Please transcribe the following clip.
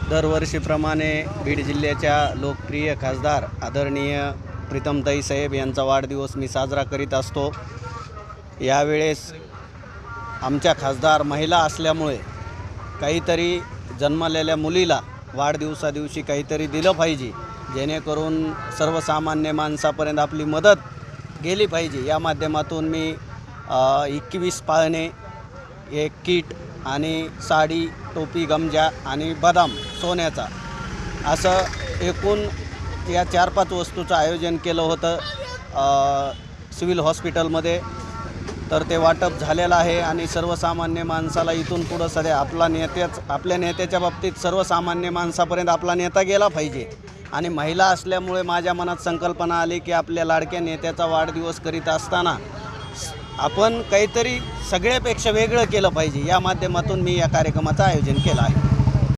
दरवर्षीप्रमाणे बीड जिल्ह्याच्या लोकप्रिय खासदार आदरणीय प्रीतमताई साहेब यांचा वाढदिवस मी साजरा करीत असतो। यावेळेस आमच्या खासदार महिला असल्यामुळे काहीतरी जन्मलेल्या मुलीला वाढदिवसादिवशी काहीतरी दिलं पाहिजे, जेणेकरून सर्वसामान्य माणसापर्यंत आपली मदत गेली पाहिजे। या माध्यमातून मी 21 पाळणे, एक किट आणि साडी, टोपी, गमजा आणि बदाम सोन्याचा असं एकूण या 4-5 वस्तूचं आयोजन केलं होतं सिव्हिल हॉस्पिटलमध्ये। तर ते वाटप झालेलं आहे आणि सर्वसामान्य माणसाला इथून पुढं सध्या आपल्या नेत्याच्या बाबतीत सर्वसामान्य माणसापर्यंत आपला नेता गेला पाहिजे। आणि महिला असल्यामुळे माझ्या मनात संकल्पना आली की आपल्या लाडक्या नेत्याचा वाढदिवस करीत असताना आपण काहीतरी सगळ्यापेक्षा वेगळं केलं पाहिजे। या माध्यमातून मी या कार्यक्रमाचं आयोजन केलं आहे।